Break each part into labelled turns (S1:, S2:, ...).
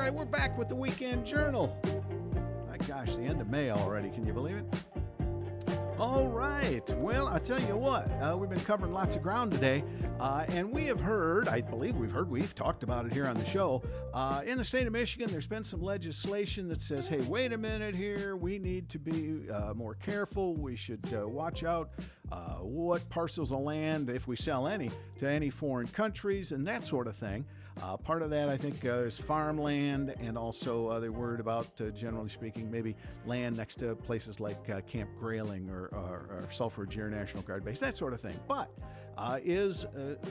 S1: right, we're back with the Weekend Journal. My gosh, the end of May already. Can you believe it? All right. Well, I tell you what, we've been covering lots of ground today, and we have heard, I believe we've talked about it here on the show. In the state of Michigan, there's been some legislation that says, hey, wait a minute here. We need to be more careful. We should watch out what parcels of land, if we sell any, to any foreign countries and that sort of thing. Part of that, I think, is farmland, and also they're worried about, generally speaking, maybe land next to places like Camp Grayling or Sulphur Deer National Guard Base, that sort of thing. But is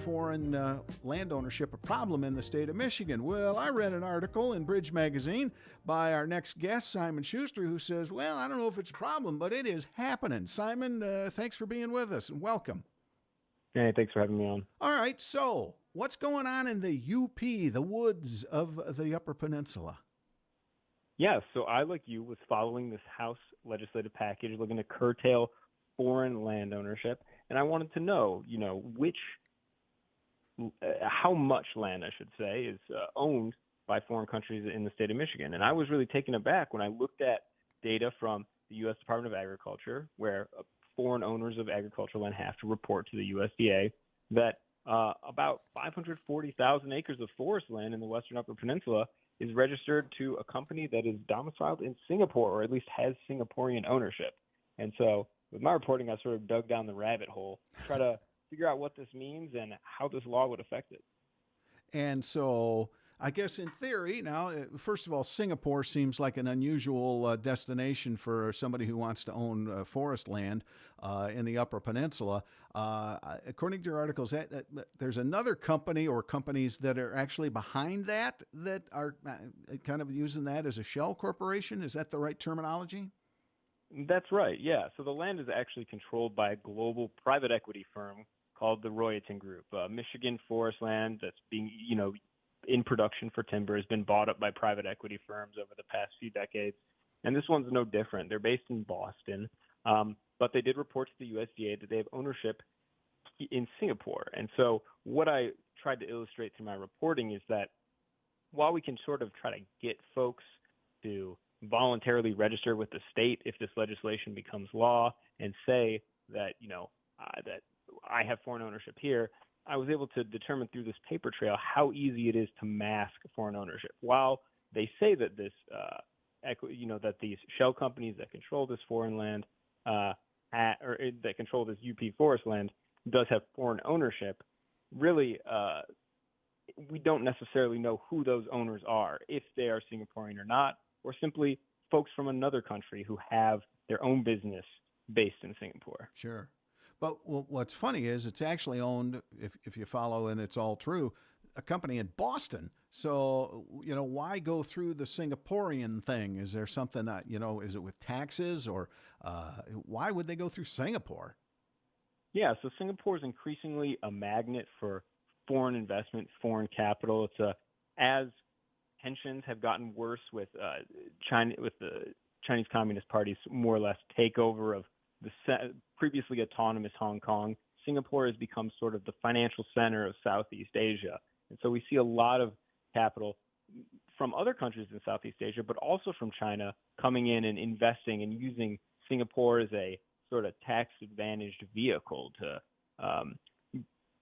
S1: foreign land ownership a problem in the state of Michigan? Well, I read an article in Bridge Magazine by our next guest, Simon Schuster, who says, well, I don't know if it's a problem, but it is happening. Simon, thanks for being with us, and welcome.
S2: Hey, thanks for having me on.
S1: All right, so what's going on in the UP, the woods of the Upper Peninsula?
S2: Yeah, so I, like you, was following this House legislative package looking to curtail foreign land ownership, and I wanted to know, how much land, I should say, is owned by foreign countries in the state of Michigan. And I was really taken aback when I looked at data from the U.S. Department of Agriculture, where foreign owners of agricultural land have to report to the USDA that about 540,000 acres of forest land in the Western Upper Peninsula is registered to a company that is domiciled in Singapore, or at least has Singaporean ownership. And so with my reporting, I sort of dug down the rabbit hole to try to figure out what this means and how this law would affect it.
S1: And so I guess in theory, now, first of all, Singapore seems like an unusual destination for somebody who wants to own forest land in the Upper Peninsula. According to your articles, there's another company or companies that are actually behind that are kind of using that as a shell corporation. Is that the right terminology?
S2: That's right, yeah. So the land is actually controlled by a global private equity firm called the Royin Group. Michigan forest land that's being, in production for timber has been bought up by private equity firms over the past few decades. And this one's no different. They're based in Boston, but they did report to the USDA that they have ownership in Singapore. And so what I tried to illustrate through my reporting is that while we can sort of try to get folks to voluntarily register with the state if this legislation becomes law and say that, that I have foreign ownership here, I was able to determine through this paper trail how easy it is to mask foreign ownership. While they say that that these shell companies that control this foreign land, that control this UP forest land, does have foreign ownership, really, we don't necessarily know who those owners are, if they are Singaporean or not, or simply folks from another country who have their own business based in Singapore.
S1: Sure. But what's funny is it's actually owned, if you follow and it's all true, a company in Boston. So, why go through the Singaporean thing? Is there something that, is it with taxes or why would they go through Singapore?
S2: Yeah, so Singapore is increasingly a magnet for foreign investment, foreign capital. It's as tensions have gotten worse with China, with the Chinese Communist Party's more or less takeover of the previously autonomous Hong Kong, Singapore has become sort of the financial center of Southeast Asia. And so we see a lot of capital from other countries in Southeast Asia, but also from China coming in and investing and using Singapore as a sort of tax-advantaged vehicle to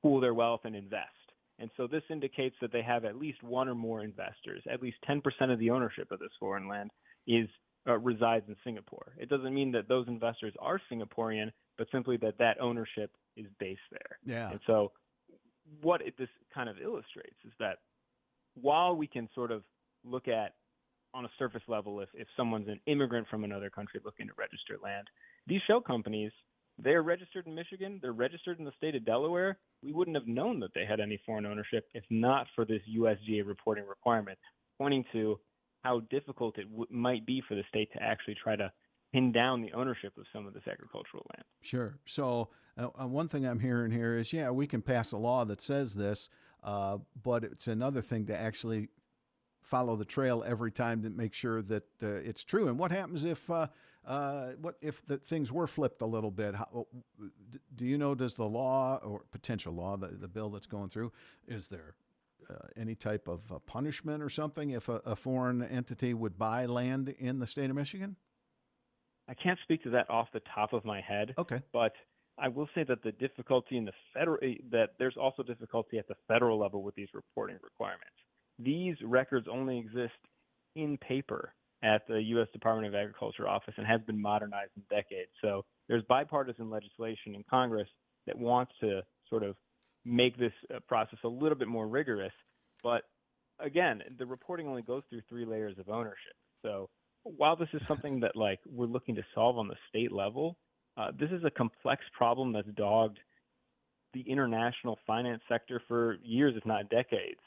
S2: pool their wealth and invest. And so this indicates that they have at least one or more investors. At least 10% of the ownership of this foreign land resides in Singapore. It doesn't mean that those investors are Singaporean, but simply that ownership is based there.
S1: Yeah.
S2: And so what this kind of illustrates is that while we can sort of look at on a surface level if someone's an immigrant from another country looking to register land, these shell companies, they're registered in Michigan, they're registered in the state of Delaware. We wouldn't have known that they had any foreign ownership if not for this USDA reporting requirement, pointing to how difficult it might be for the state to actually try to pin down the ownership of some of this agricultural land.
S1: Sure. So one thing I'm hearing here is, yeah, we can pass a law that says this, but it's another thing to actually follow the trail every time to make sure that it's true. And what happens if the things were flipped a little bit? Do you know, does the law or potential law, the bill that's going through, is there any type of punishment or something if a foreign entity would buy land in the state of Michigan?
S2: I can't speak to that off the top of my head,
S1: Okay.
S2: but I will say that the difficulty in the federal that there's also difficulty at the federal level with these reporting requirements. These records only exist in paper at the U.S. Department of Agriculture office and has been modernized in decades. So there's bipartisan legislation in Congress that wants to sort of make this process a little bit more rigorous. But again, the reporting only goes through 3 layers of ownership. So while this is something that like we're looking to solve on the state level, this is a complex problem that's dogged the international finance sector for years, if not decades.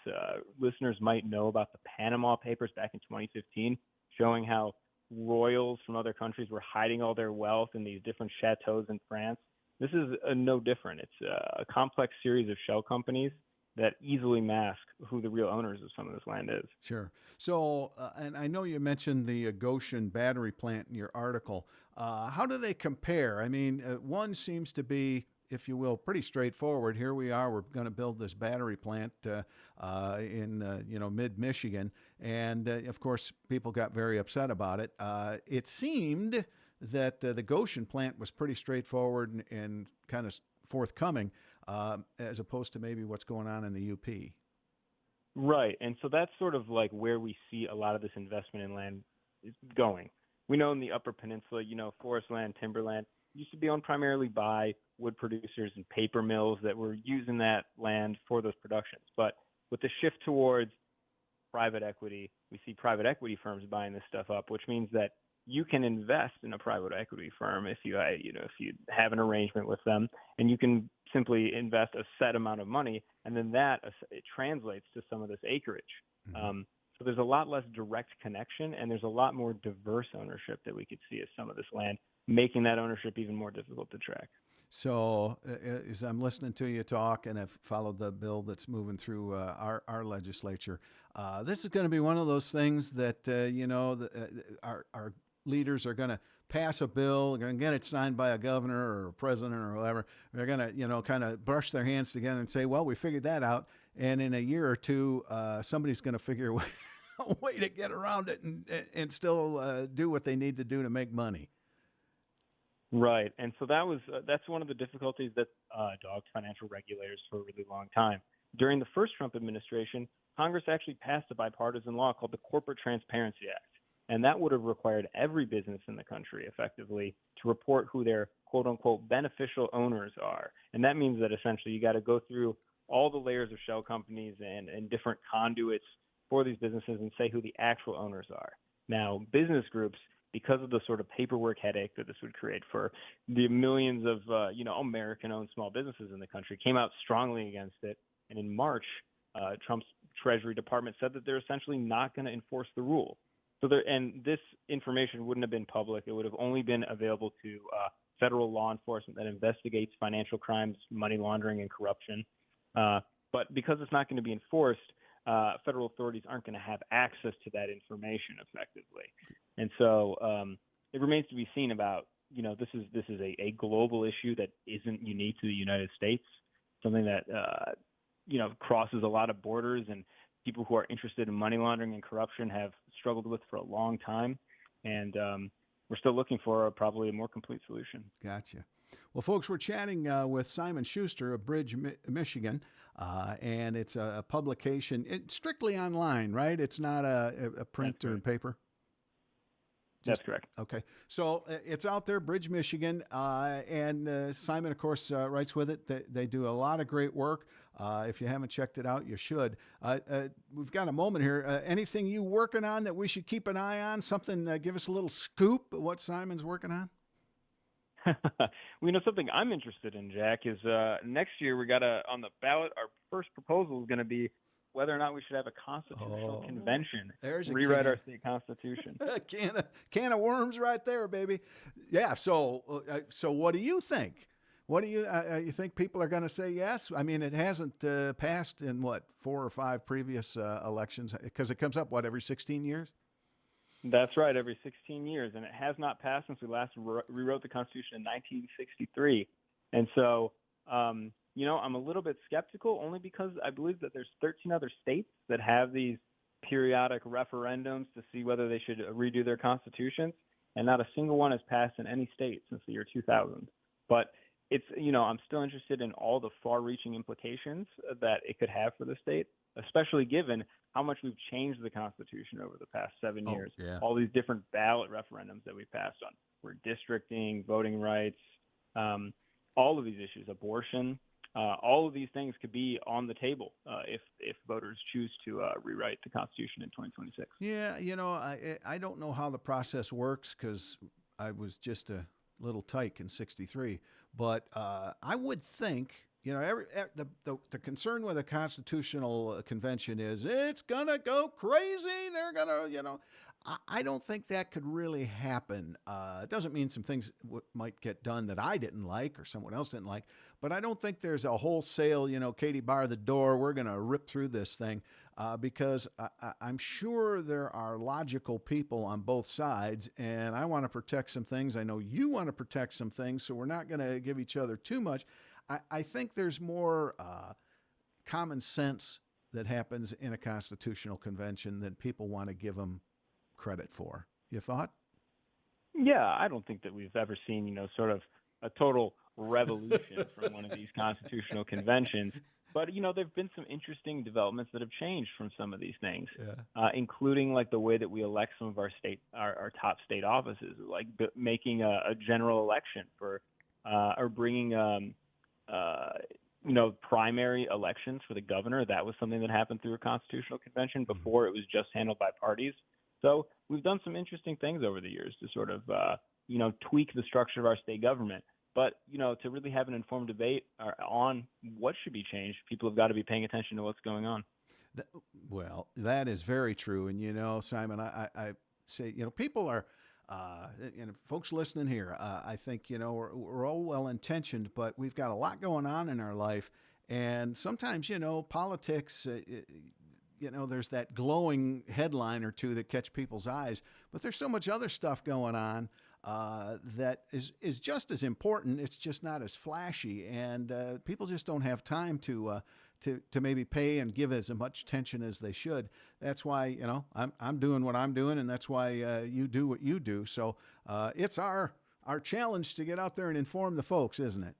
S2: Listeners might know about the Panama Papers back in 2015, showing how royals from other countries were hiding all their wealth in these different chateaus in France. This is no different. It's a complex series of shell companies that easily mask who the real owners of some of this land is.
S1: Sure. So, and I know you mentioned the Goshen battery plant in your article. How do they compare? I mean, one seems to be, if you will, pretty straightforward. Here we are. We're going to build this battery plant in mid Michigan, and of course, people got very upset about it. It seemed that the Goshen plant was pretty straightforward and kind of forthcoming, as opposed to maybe what's going on in the UP.
S2: Right. And so that's sort of like where we see a lot of this investment in land is going. We know in the Upper Peninsula, forest land, timberland used to be owned primarily by wood producers and paper mills that were using that land for those productions. But with the shift towards private equity, we see private equity firms buying this stuff up, which means that you can invest in a private equity firm if you have an arrangement with them, and you can simply invest a set amount of money, and then it translates to some of this acreage. Mm-hmm. So there's a lot less direct connection, and there's a lot more diverse ownership that we could see of some of this land, making that ownership even more difficult to track.
S1: So as I'm listening to you talk, and I've followed the bill that's moving through our legislature, this is going to be one of those things that our leaders are going to pass a bill, they're going to get it signed by a governor or a president or whoever. They're going to, kind of brush their hands together and say, well, we figured that out. And in a year or two, somebody's going to figure a way to get around it and still do what they need to do to make money.
S2: Right. And so that's one of the difficulties that dogged financial regulators for a really long time. During the first Trump administration, Congress actually passed a bipartisan law called the Corporate Transparency Act. And that would have required every business in the country effectively to report who their quote unquote beneficial owners are. And that means that essentially you got to go through all the layers of shell companies and different conduits for these businesses and say who the actual owners are. Now, business groups, because of the sort of paperwork headache that this would create for the millions of American-owned small businesses in the country, came out strongly against it. And in March, Trump's Treasury Department said that they're essentially not going to enforce the rule. And this information wouldn't have been public. It would have only been available to federal law enforcement that investigates financial crimes, money laundering, and corruption. But because it's not going to be enforced, federal authorities aren't going to have access to that information effectively. And so it remains to be seen about, this is a global issue that isn't unique to the United States, something that, crosses a lot of borders, and people who are interested in money laundering and corruption have struggled with for a long time. And we're still looking for probably a more complete solution.
S1: Gotcha. Well, folks, we're chatting with Simon Schuster of Bridge, Michigan, and it's a publication. It's strictly online, right? It's not a print or paper?
S2: That's correct.
S1: Okay. So it's out there, Bridge, Michigan, and Simon, of course, writes with it. They do a lot of great work. If you haven't checked it out, you should. We've got a moment here. Anything you working on that we should keep an eye on? Something, give us a little scoop of what Simon's working on?
S2: Something I'm interested in, Jack, is next year we got on the ballot, our first proposal is going to be whether or not we should have a constitutional convention, rewrite our state constitution.
S1: Can of worms right there, baby. Yeah. So what do you think? What do you think people are going to say yes? I mean, it hasn't passed in 4 or 5 previous elections, because it comes up every 16 years?
S2: That's right, every 16 years, and it has not passed since we last rewrote the Constitution in 1963. And so I'm a little bit skeptical only because I believe that there's 13 other states that have these periodic referendums to see whether they should redo their constitutions, and not a single one has passed in any state since the year 2000. But I'm still interested in all the far-reaching implications that it could have for the state, especially given how much we've changed the Constitution over the past 7 years.
S1: Yeah.
S2: All these different ballot referendums that we passed on, redistricting, voting rights, all of these issues, abortion, all of these things could be on the table if voters choose to rewrite the Constitution in 2026.
S1: Yeah, I don't know how the process works because I was just a little tyke in '63, but I would think, the concern with a constitutional convention is it's gonna go crazy. They're gonna, I don't think that could really happen. It doesn't mean some things might get done that I didn't like or someone else didn't like, but I don't think there's a wholesale, Katie, bar the door, we're going to rip through this thing, because I'm sure there are logical people on both sides, and I want to protect some things. I know you want to protect some things, so we're not going to give each other too much. I think there's more common sense that happens in a constitutional convention than people want to give them credit for. You thought?
S2: Yeah, I don't think that we've ever seen, sort of a total revolution from one of these constitutional conventions. But, there've been some interesting developments that have changed from some of these things, including like the way that we elect some of our top state offices, like making a general election for, or bringing, primary elections for the governor. That was something that happened through a constitutional convention. Before, it was just handled by parties. So we've done some interesting things over the years to sort of, tweak the structure of our state government. But, to really have an informed debate on what should be changed, people have got to be paying attention to what's going on.
S1: Well, that is very true. And, Simon, I say, people are, folks listening here, I think, we're all well-intentioned, but we've got a lot going on in our life. And sometimes, politics, there's that glowing headline or two that catch people's eyes, but there's so much other stuff going on that is just as important. It's just not as flashy, and people just don't have time to maybe pay and give as much attention as they should. That's why I'm doing what I'm doing, and that's why you do what you do. So it's our challenge to get out there and inform the folks, isn't it?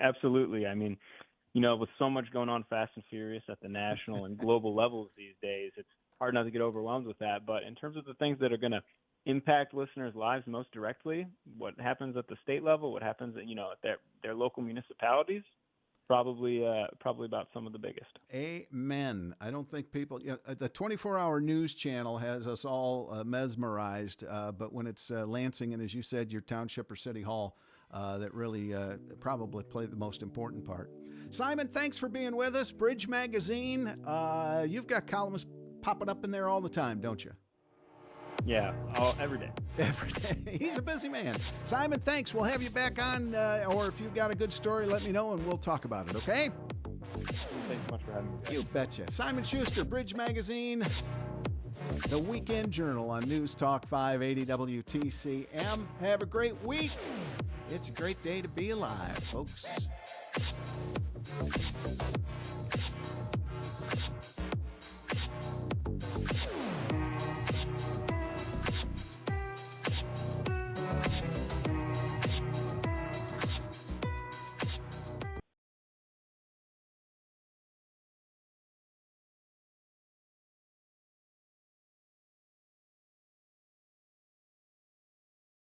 S2: Absolutely. I mean, with so much going on fast and furious at the national and global levels these days, it's hard not to get overwhelmed with that. But in terms of the things that are going to impact listeners' lives most directly, what happens at the state level, what happens at their local municipalities, probably about some of the biggest.
S1: Amen. I don't think people, the 24-hour news channel has us all mesmerized, but when it's Lansing and, as you said, your township or city hall, that really probably play the most important part. Simon, thanks for being with us. Bridge Magazine, you've got columns popping up in there all the time, don't you?
S2: Yeah, every day.
S1: Every day. He's a busy man. Simon, thanks. We'll have you back on, or if you've got a good story, let me know and we'll talk about it, okay?
S2: Thanks so much for having me.
S1: You betcha. Simon Schuster, Bridge Magazine, the Weekend Journal on News Talk 580 WTCM. Have a great week. It's a great day to be alive, folks.